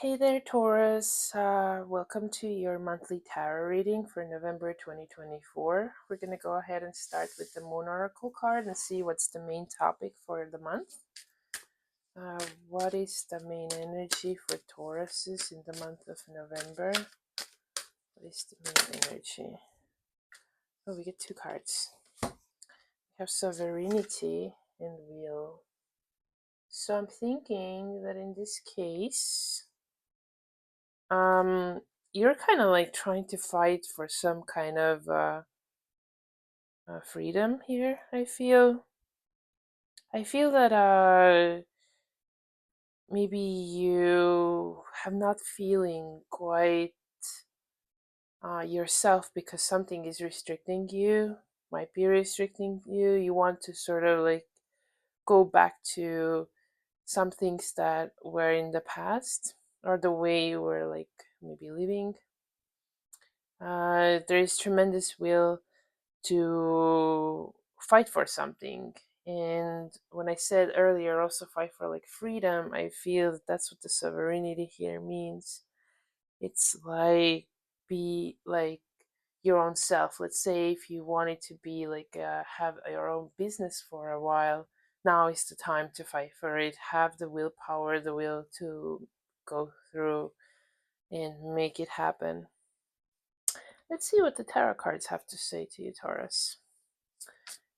Hey there, Taurus. Welcome to your monthly tarot reading for November 2024. We're going to go ahead and start with the Moon Oracle card and see what's the main topic for the month. What is the main energy for Tauruses in the month of November? What is the main energy? Oh, we get two cards. We have Sovereignty and Will. So I'm thinking that in this case, you're kind of like trying to fight for some kind of freedom here. I feel that maybe you have not feeling quite yourself because something is restricting you, might be restricting you. You want to sort of like go back to some things that were in the past or the way you were like maybe living. There is tremendous will to fight for something. And when I said earlier, also fight for like freedom, I feel that that's what the sovereignty here means. It's like be like your own self. Let's say if you wanted to be like have your own business for a while, now is the time to fight for it. Have the willpower, the will to go through and make it happen. Let's see what the tarot cards have to say to you, Taurus.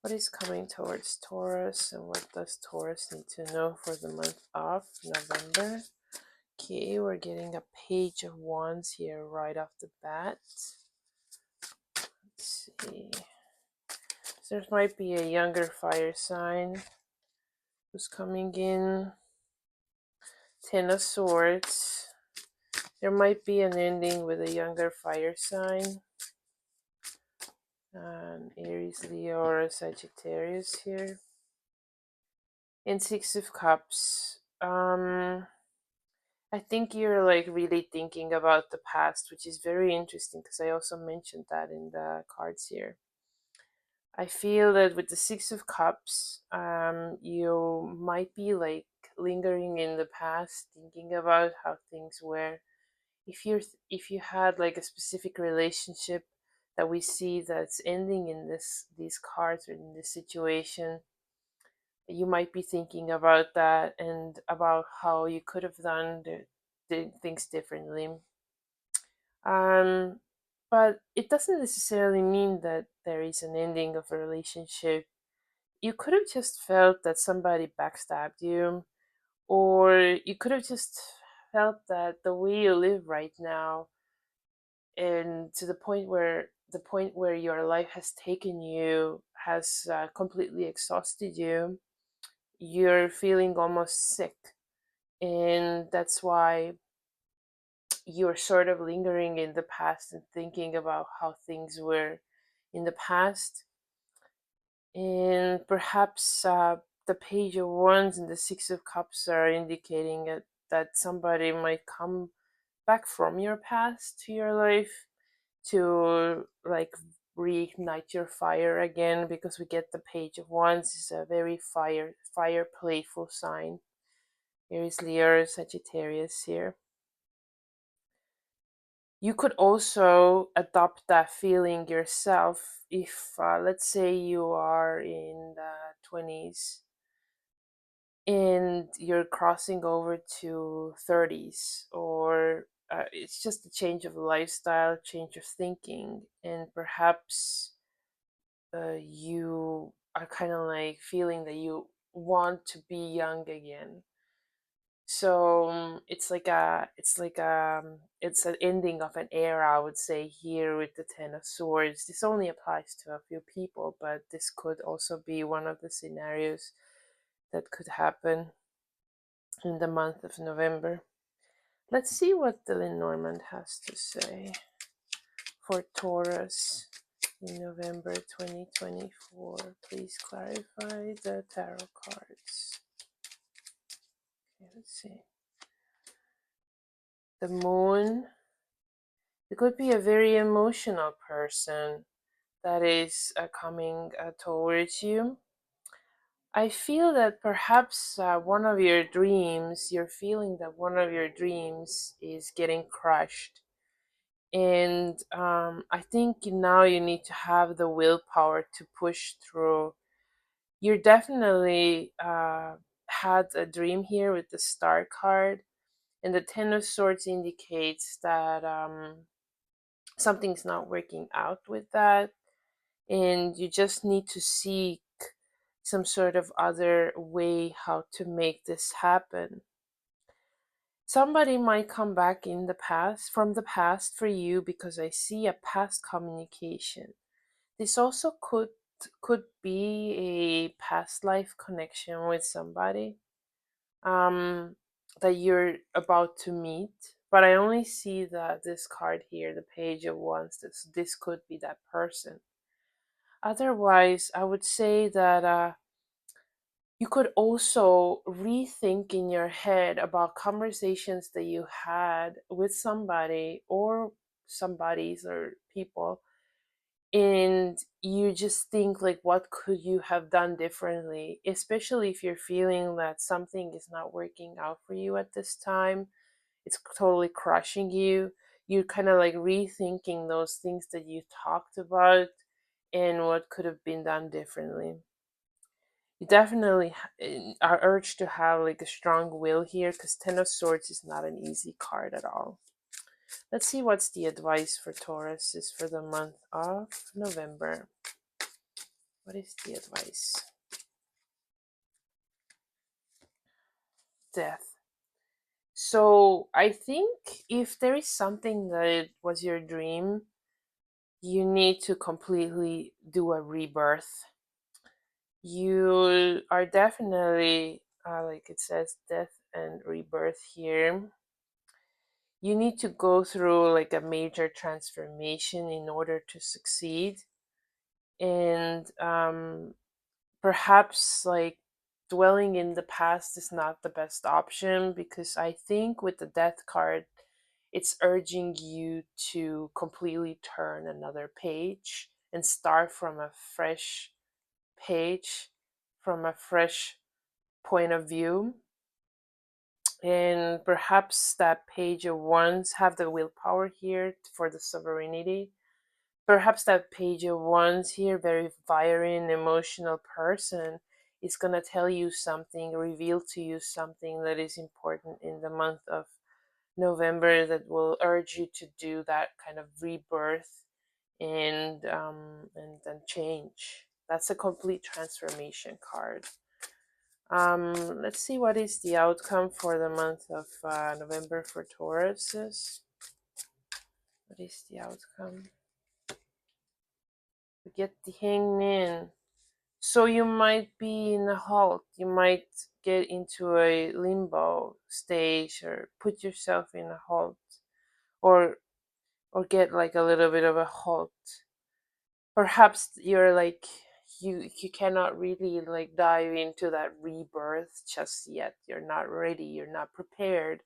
What is coming towards Taurus and what does Taurus need to know for the month of November? Okay, we're getting a Page of Wands here right off the bat. Let's see. So there might be a younger fire sign who's coming in. Ten of Swords. There might be an ending with a younger fire sign. Aries, Leo, or Sagittarius here. And Six of Cups. I think you're like really thinking about the past, which is very interesting because I also mentioned that in the cards here. I feel that with the Six of Cups, you might be like lingering in the past, thinking about how things were. If you had like a specific relationship that we see that's ending in these cards or in this situation, you might be thinking about that and about how you could have done the things differently. Um, but it doesn't necessarily mean that there is an ending of a relationship. You could have just felt that somebody backstabbed you, or you could have just felt that the way you live right now, and to the point where your life has taken you, has completely exhausted you. You're feeling almost sick, and that's why you're sort of lingering in the past and thinking about how things were in the past. And perhaps the Page of Wands and the Six of Cups are indicating that somebody might come back from your past to your life to like reignite your fire again, because we get the Page of Wands is a very fire playful sign. Aries, Leo, Sagittarius here. You could also adopt that feeling yourself if, let's say, you are in the 20s and you're crossing over to 30s, or it's just a change of lifestyle, change of thinking, and perhaps you are kind of like feeling that you want to be young again. So it's an ending of an era, I would say, here with the Ten of Swords. This only applies to a few people, but this could also be one of the scenarios that could happen in the month of November. Let's see what the Lenormand has to say for Taurus in November 2024. Please clarify the tarot cards. Okay, let's see. The Moon. It could be a very emotional person that is coming towards you. I feel that perhaps one of your dreams, you're feeling that one of your dreams is getting crushed. And I think now you need to have the willpower to push through. You're definitely had a dream here with the star card, and the Ten of Swords indicates that something's not working out with that, and you just need to seek some sort of other way how to make this happen. Somebody might come back in the past, from the past for you, because I see a past communication. This also could be a past life connection with somebody um, that you're about to meet. But I only see that this card here, the Page of Wands, this could be that person. Otherwise, I would say that you could also rethink in your head about conversations that you had with somebody or somebody's or people, and you just think like, what could you have done differently, especially if you're feeling that something is not working out for you at this time. It's totally crushing you. You're kind of like rethinking those things that you talked about and what could have been done differently. You definitely are urged to have like a strong will here, because Ten of Swords is not an easy card at all. Let's see what's the advice for Taurus is for the month of November. What is the advice? Death. So I think if there is something that was your dream, you need to completely do a rebirth. You are definitely, like it says, death and rebirth here. You need to go through like a major transformation in order to succeed. And perhaps like dwelling in the past is not the best option, because I think with the death card, it's urging you to completely turn another page and start from a fresh page, from a fresh point of view. And perhaps that Page of Wands have the willpower here for the sovereignty. Perhaps that Page of Wands here, very fiery emotional person, is going to tell you something, reveal to you something that is important in the month of November, that will urge you to do that kind of rebirth and then change. That's a complete transformation card. Let's see what is the outcome for the month of November for Tauruses. What is the outcome? We get the Hangman. So you might be in a halt. You might get into a limbo stage or put yourself in a halt, or get like a little bit of a halt. Perhaps you're like, you cannot really like dive into that rebirth just yet. You're not ready, you're not prepared,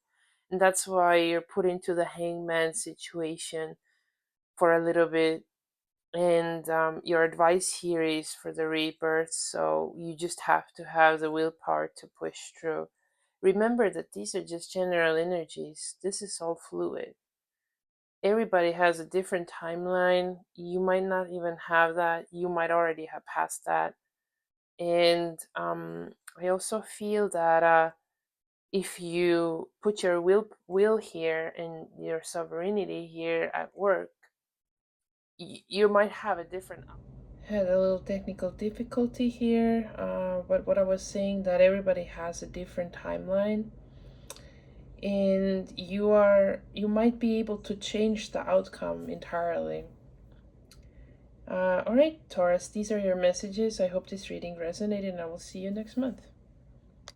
and that's why you're put into the hangman situation for a little bit. And your advice here is for the rebirth, so you just have to have the willpower to push through. Remember that these are just general energies. This is all fluid. Everybody has a different timeline. You might not even have that. You might already have passed that. And I also feel that if you put your will here and your sovereignty here at work, you might have a different. Had a little technical difficulty here, but what I was saying, that everybody has a different timeline, and you might be able to change the outcome entirely. All right, Taurus, these are your messages. I hope this reading resonated, and I will see you next month.